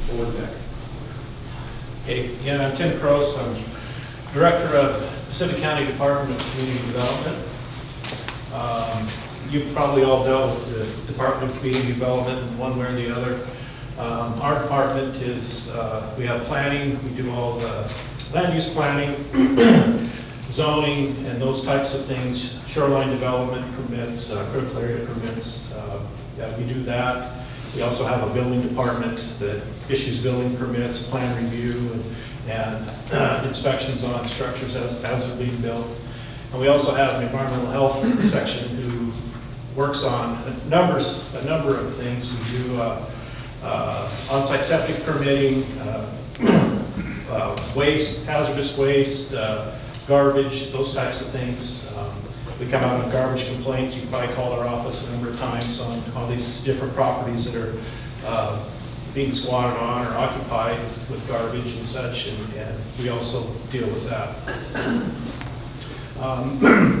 board back. Hey, again, I'm Tim Crose. I'm Director of Pacific County Department of Community Development. You've probably all dealt with the Department of Community Development in one way or the other. Our department is, we have planning, we do all the land use planning, zoning, and those types of things, shoreline development permits, critical area permits, yeah, we do that. We also have a building department that issues building permits, plan review, and inspections on structures as they're being built. And we also have an environmental health section who works on a number of things. We do on-site septic permitting, waste, hazardous waste, garbage, those types of things. We come out with garbage complaints. You probably called our office a number of times on all these different properties that are being squatted on or occupied with garbage and such, and we also deal with that.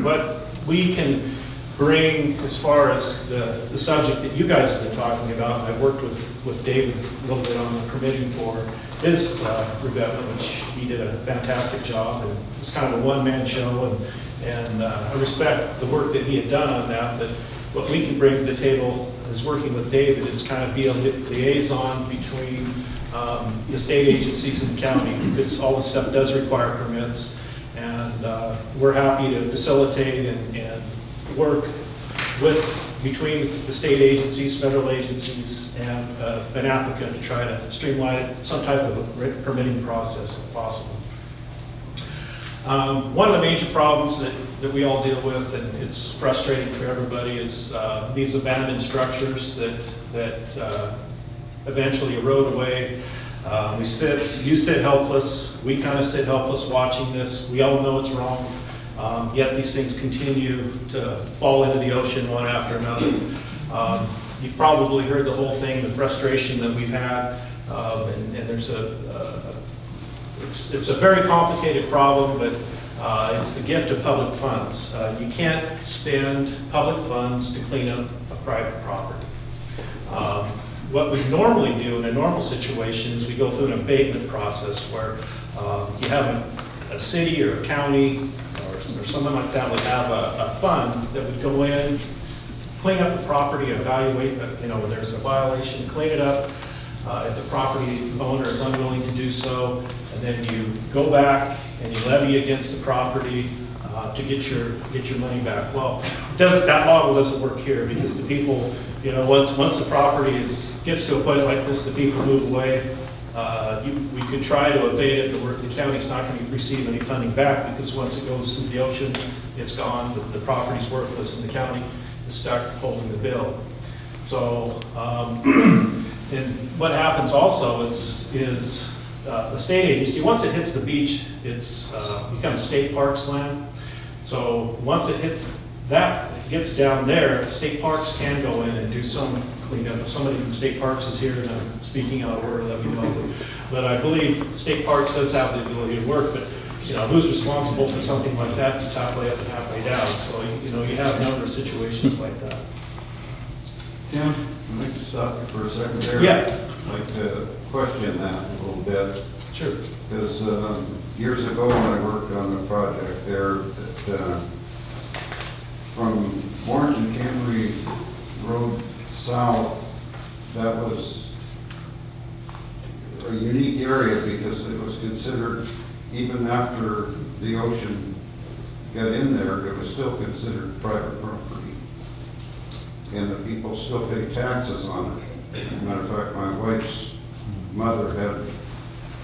But we can bring, as far as the subject that you guys have been talking about, I worked with David a little bit on the permitting for his revetment, which he did a fantastic job, and it was kind of a one-man show, and I respect the work that he had done on that, but what we can bring to the table is working with David is kind of be a liaison between the state agencies and the county, because all this stuff does require permits, and we're happy to facilitate and work between the state agencies, federal agencies, and an applicant to try to streamline some type of a permitting process if possible. One of the major problems that we all deal with, and it's frustrating for everybody, is these abandoned structures that eventually erode away. You sit helpless, we kind of sit helpless watching this. We all know it's wrong. Yet these things continue to fall into the ocean one after another. You've probably heard the whole thing, the frustration that we've had, and there's it's a very complicated problem, but it's the gift of public funds. You can't spend public funds to clean up a private property. What we normally do in a normal situation is we go through an abatement process where you have a city or a county or someone like that would have a fund that would go in, clean up the property, evaluate, when there's a violation, clean it up. If the property owner is unwilling to do so, and then you go back and you levy against the property to get your money back. Well, that model doesn't work here, because the people, once the property gets to a point like this, the people move away. We could try to abate it, but the county's not going to receive any funding back, because once it goes into the ocean, it's gone. The property's worthless, and the county is stuck holding the bill. So, and what happens also is the state agency, once it hits the beach, it's becomes state parks land. So once it gets down there, state parks can go in and do some cleanup. If somebody from state parks is here, and I'm speaking out of order, let me know. But I believe state parks does have the ability to work, but who's responsible for something like that that's halfway up and halfway down? So you have a number of situations like that. Tim, I'd like to stop you for a second there. Yeah. I'd like to question that a little bit. Sure. Because years ago when I worked on the project there, that from Warrenton Camry Road south, that was a unique area, because it was considered, even after the ocean got in there, it was still considered private property. And the people still pay taxes on it. As a matter of fact, my wife's mother had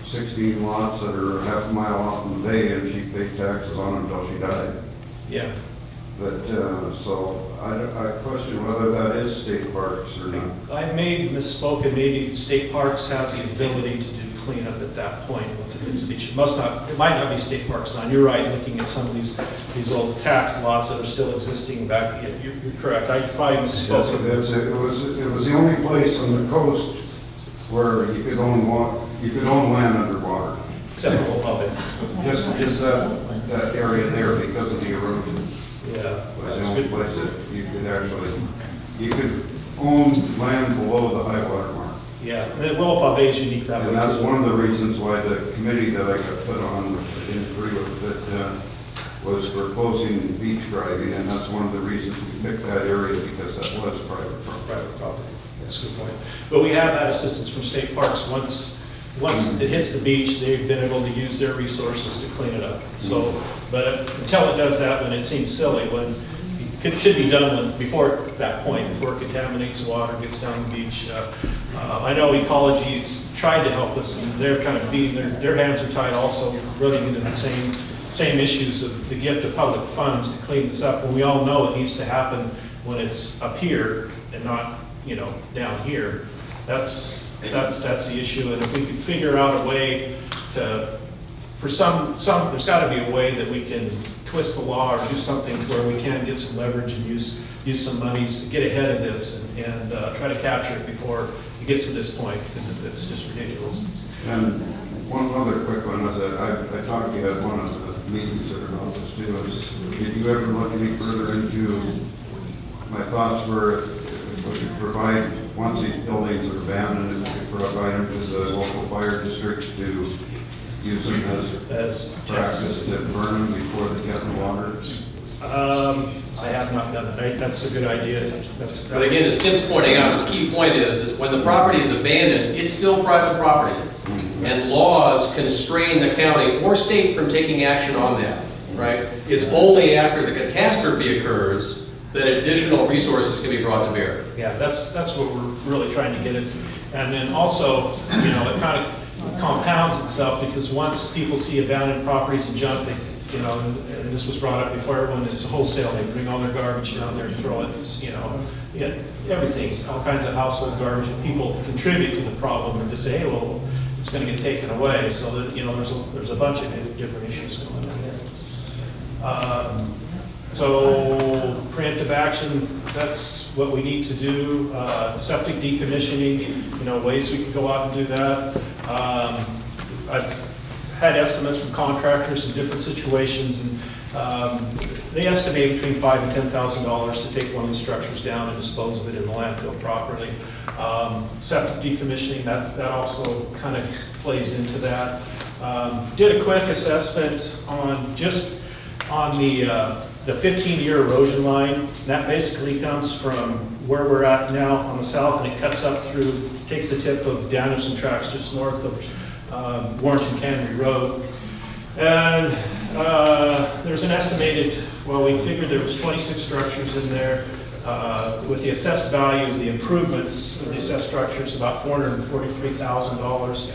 16 lots that are half a mile off in the bay, and she paid taxes on them until she died. Yeah. But, so I question whether that is state parks or not. I may have misspoken. Maybe state parks has the ability to do cleanup at that point. Once it hits the beach, it might not be state parks now. You're right, looking at some of these old tax lots that are still existing back. You're correct. I probably misspoke. Yes, it was the only place on the coast where you could own land underwater. Except for Pub. Just that area there, because of the erosion. Yeah, Was that's the a only good. place that you could own land below the high water mark. Yeah, and Willapa Bay is unique that way. And that's one of the reasons why the committee that I got put on, which I didn't agree with, that was for closing beach driving, and that's one of the reasons we picked that area, because that was private property. Private property. That's a good point. But we have had assistance from state parks. Once it hits the beach, they've been able to use their resources to clean it up. So, but until it does that, when it seems silly, when it should be done before that point, before it contaminates the water, gets down the beach. I know Ecology's tried to help us, and they're kind of being, their hands are tied also, running into the same issues of the gift of public funds to clean this up. And we all know it needs to happen when it's up here and not, down here. That's the issue. And if we could figure out a way to, for some, there's got to be a way that we can twist the law or do something where we can get some leverage and use some monies to get ahead of this and try to capture it before it gets to this point, because it's just ridiculous. And one other quick one is that I talked to you at one of the meetings that are about this too, is did you ever look any further into, my thoughts were, if we could provide, once these buildings are abandoned, if we could provide them to the local fire districts to use them as practice to burn them before they get in the water? I have not done that. That's a good idea. But again, as Tim's pointing out, his key point is when the property is abandoned, it's still private property. And laws constrain the county or state from taking action on that, right? It's only after the catastrophe occurs that additional resources can be brought to bear. Yeah, that's what we're really trying to get at. And then also, it kind of compounds itself, because once people see abandoned properties and junk, they, and this was brought up before, everyone, it's wholesale, they bring all their garbage down there and throw it, everything, all kinds of household garbage, and people contribute to the problem and just say, hey, well, it's going to get taken away. So that, there's a bunch of different issues going on there. So preemptive action, that's what we need to do. Septic decommissioning, ways we can go out and do that. I've had estimates from contractors in different situations, and they estimate between $5,000 and $10,000 to take one of these structures down and dispose of it in the landfill properly. Septic decommissioning, that also kind of plays into that. Did a quick assessment on the 15-year erosion line. That basically comes from where we're at now on the south, and it cuts up through, takes the tip of Danielson Tracks just north of Warrenton Cannery Road. And there's an estimated, we figured there was 26 structures in there. With the assessed value of the improvements of the assessed structures, about $443,000.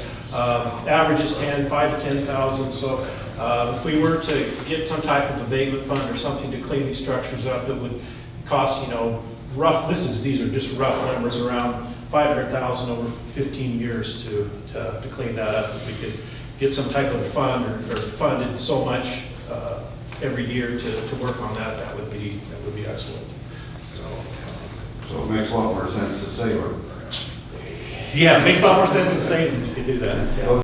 Average is $5,000 to $10,000. So if we were to get some type of abatement fund or something to clean these structures up, it would cost, these are just rough numbers, around $500,000 over 15 years to clean that up. If we could get some type of fund or funded so much every year to work on that, that would be excellent. So it makes a lot more sense to say, Yeah, it makes a lot more sense to say than you could do that. Yeah.